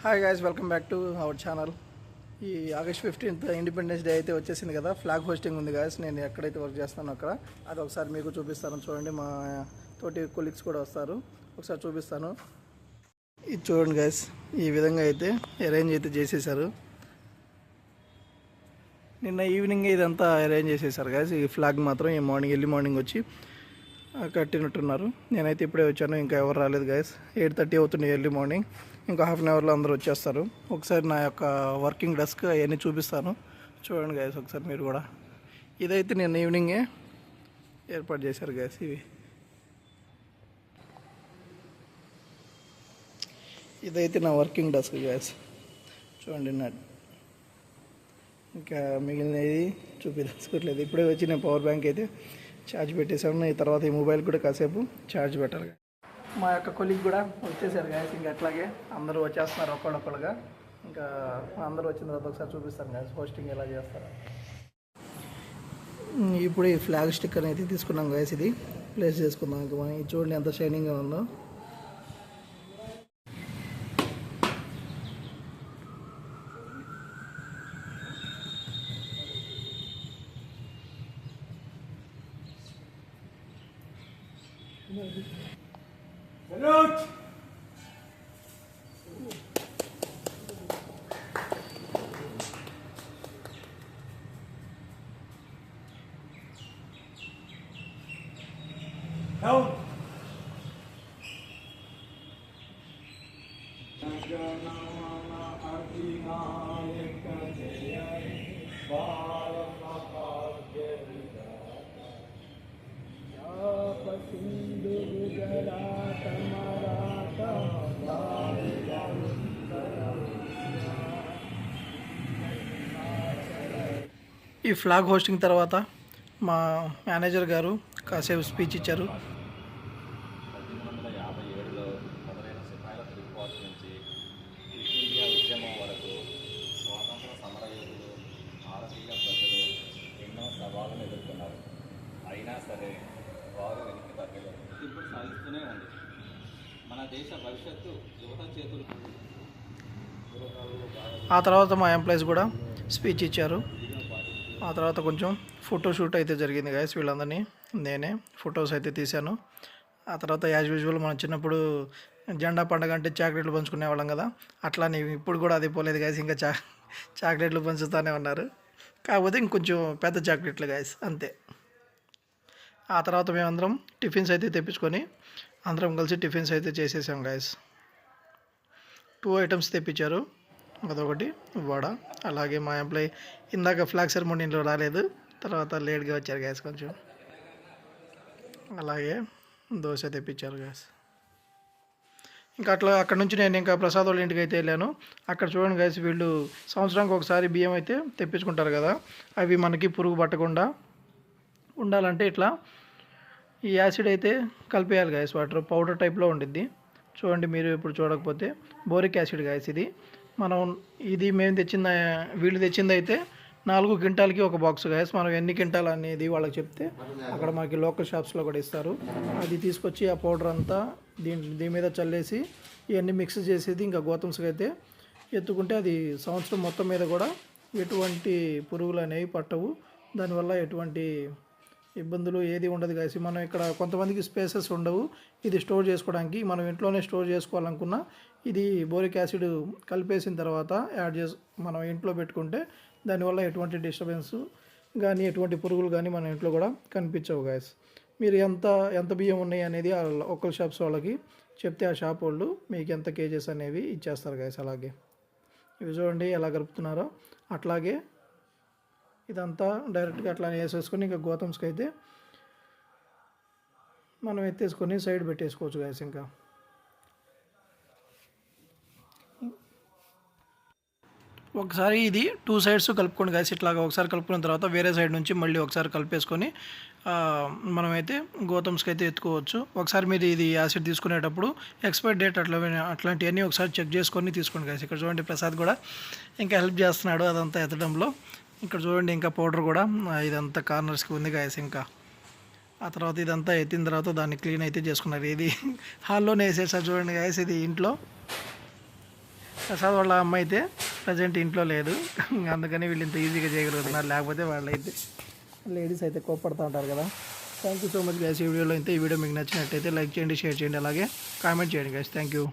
Hi guys, welcome back to our channel. ఈ August 15th independence day అయితే వచ్చేసింది కదా. ఫ్లాగ్ హోస్టింగ్ ఉంది గాయస్. నేను ఎక్కడైతే వర్క్ చేస్తానో అక్కడ అది ఒకసారి మీకు చూపిస్తాను. చూడండి, మా తోటి కొలీగ్స్ కూడా వస్తారు, ఒకసారి చూపిస్తాను. ఇది చూడండి గైస్, ఈ విధంగా అయితే అరేంజ్ అయితే చేసేసారు. నిన్న ఈవినింగ్ ఇదంతా అరేంజ్ చేసేసారు గైస్. ఈ ఫ్లాగ్ మాత్రం ఈ ఎర్లీ మార్నింగ్ వచ్చి కట్టినట్టున్నారు. నేనైతే ఇప్పుడే వచ్చాను, ఇంకా ఎవరు రాలేదు గైస్. 8:30 అవుతుంది ఎర్లీ మార్నింగ్. ఇంకా హాఫ్ అన్ అవర్లో అందరూ వచ్చేస్తారు. ఒకసారి నా యొక్క వర్కింగ్ డెస్క్ అవన్నీ చూపిస్తాను, చూడండి గైస్ ఒకసారి మీరు కూడా. ఇదైతే నేను ఈవినింగే ఏర్పాటు చేశారు గైస్. ఇదైతే నా వర్కింగ్ డెస్క్ గైస్, చూడండి. ఇంకా మిగిలినది చూపించుకోవట్లేదు. ఇప్పుడే వచ్చి నేను పవర్ బ్యాంక్ అయితే ఛార్జ్ పెట్టేశాను. ఈ తర్వాత ఈ మొబైల్ కూడా కాసేపు ఛార్జ్ పెట్టాలి. మా యొక్క కొలీగ్ కూడా వచ్చేసారు గాయస్. ఇంకా అట్లాగే అందరూ వచ్చేస్తున్నారు ఒక్కళ్ళొక్కళ్ళుగా. ఇంకా అందరూ వచ్చిన తర్వాత ఒకసారి చూపిస్తాను గాయస్ హోస్టింగ్ ఎలా చేస్తారు. ఇప్పుడు ఈ ఫ్లాగ్ స్టిక్కర్ అయితే తీసుకున్నాం గాయస్. ఇది ప్లేస్ చేసుకుందాం. ఇంకా మనం చూడండి ఎంత షైనింగ్గా ఉందో. Salute! Down! ఈ ఫ్లాగ్ హోస్టింగ్ తర్వాత మా మేనేజర్ గారు కాసేపు స్పీచ్ ఇచ్చారు. అయినా సరే వారు వెనక్కి తగ్గలేదు. ఇప్పుడు సాధిస్తూనే ఉంది. మన దేశ భవిష్యత్తు యువత చేతులు. ఆ తర్వాత మా ఎంప్లాయీస్ కూడా స్పీచ్ ఇచ్చారు. ఆ తర్వాత కొంచెం ఫోటోషూట్ అయితే జరిగింది గాయస్. వీళ్ళందరినీ నేనే ఫొటోస్ అయితే తీశాను. ఆ తర్వాత యాజ్ యూజువల్ మనం చిన్నప్పుడు జెండా పండుగ అంటే చాక్లెట్లు పంచుకునే వాళ్ళం కదా, అట్లానే ఇప్పుడు కూడా అది పోలేదు గాయస్. ఇంకా చాక్లెట్లు పంచుతూనే ఉన్నారు, కాకపోతే ఇంకొంచెం పెద్ద చాక్లెట్లు గాయస్, అంతే. ఆ తర్వాత మేమందరం టిఫిన్స్ అయితే తెప్పించుకొని అందరం కలిసి టిఫిన్స్ అయితే చేసేసాం గాయస్. 2 ఐటమ్స్ తెప్పించారు, అదొకటి వడ. అలాగే మా ఎంప్లాయీ ఇందాక ఫ్లాగ్ సెరమోనీలో రాలేదు, తర్వాత లేట్గా వచ్చారు గ్యాస్ కొంచెం. అలాగే దోశ తెప్పించారు గ్యాస్. ఇంకా అక్కడ నుంచి నేను ఇంకా ప్రసాద్ వాళ్ళ ఇంటికి అయితే వెళ్ళాను. అక్కడ చూడండి గ్యాస్, వీళ్ళు సంవత్సరానికి ఒకసారి బియ్యం అయితే తెప్పించుకుంటారు కదా, అవి మనకి పురుగు పట్టకుండా ఉండాలంటే ఇట్లా ఈ యాసిడ్ అయితే కలిపేయాలి గాయస్. వాటర్ పౌడర్ టైప్లో ఉండిద్ది. చూడండి మీరు ఇప్పుడు చూడకపోతే బోరిక్ యాసిడ్ గాయస్. ఇది మేము వీళ్ళు తెచ్చింది అయితే 4 క్వింటాలకి ఒక బాక్స్ గాయస్. మనం ఎన్ని క్వింటాల్ అనేది వాళ్ళకి చెప్తే అక్కడ మనకి లోకల్ షాప్స్లో కూడా ఇస్తారు. అది తీసుకొచ్చి ఆ పౌడర్ అంతా దీని మీద చల్లేసి ఇవన్నీ మిక్స్ చేసేది ఇంకా గోతంస్కి అయితే ఎత్తుకుంటే అది సంవత్సరం మొత్తం మీద కూడా ఎటువంటి పురుగులు అనేవి పట్టవు. దానివల్ల ఎటువంటి ఇబ్బందులు ఏది ఉండదు గాయస్. మనం ఇక్కడ కొంతమందికి స్పేసెస్ ఉండవు ఇది స్టోర్ చేసుకోవడానికి. మనం ఇంట్లోనే స్టోర్ చేసుకోవాలనుకున్నా ఇది బోరిక్ యాసిడ్ కలిపేసిన తర్వాత మనం ఇంట్లో పెట్టుకుంటే దానివల్ల ఎటువంటి డిస్టర్బెన్స్ కానీ ఎటువంటి పురుగులు కానీ మన ఇంట్లో కూడా కనిపించవు గాయస్. మీరు ఎంత బియ్యం ఉన్నాయి అనేది ఆ లోకల్ షాప్స్ వాళ్ళకి చెప్తే ఆ షాప్ వాళ్ళు మీకు ఎంత కేజెస్ అనేవి ఇచ్చేస్తారు గాయస్. అలాగే ఇవి చూడండి ఎలా కలుపుతున్నారో. అట్లాగే ఇదంతా డైరెక్ట్గా అట్లానే వేసేసుకొని ఇంకా గోతంస్కి అయితే మనం ఎత్తేసుకొని సైడ్ పెట్టేసుకోవచ్చు గాయస్. ఇంకా ఒకసారి ఇది 2 సైడ్స్ కలుపుకోండి గాయస్. ఇట్లాగా ఒకసారి కలుపుకున్న తర్వాత వేరే సైడ్ నుంచి మళ్ళీ ఒకసారి కలిపేసుకొని మనమైతే గోతంస్కి అయితే ఎత్తుకోవచ్చు. ఒకసారి మీరు ఇది యాసిడ్ తీసుకునేటప్పుడు ఎక్స్పైరీ డేట్ అట్లాంటివన్నీ ఒకసారి చెక్ చేసుకొని తీసుకోండి గాయస్. ఇక్కడ చూడండి ప్రసాద్ కూడా ఇంకా హెల్ప్ చేస్తున్నాడు అదంతా ఎత్తడంలో. ఇక్కడ చూడండి ఇంకా పౌడర్ కూడా ఇదంతా కార్నర్స్కి ఉంది గాయస్. ఇంకా ఆ తర్వాత ఇదంతా ఎత్తిన తర్వాత దాన్ని క్లీన్ అయితే చేసుకున్నారు. ఇది హాల్లోనే వేసేసారు చూడండి గాయస్. ఇది ఇంట్లో ప్రసాద్ వాళ్ళ అమ్మ అయితే ప్రజెంట్ ఇంట్లో లేదు, అందుకని వీళ్ళు ఇంత ఈజీగా చేయగలుగుతున్నారు, లేకపోతే వాళ్ళైతే లేడీస్ అయితే కోప్పడుతూ ఉంటారు కదా. Thank you so much guys. ఈ వీడియోలో అయితే ఈ వీడియో మీకు నచ్చినట్టయితే లైక్ చేయండి, షేర్ చేయండి, అలాగే కామెంట్ చేయండి గైస్. Thank you.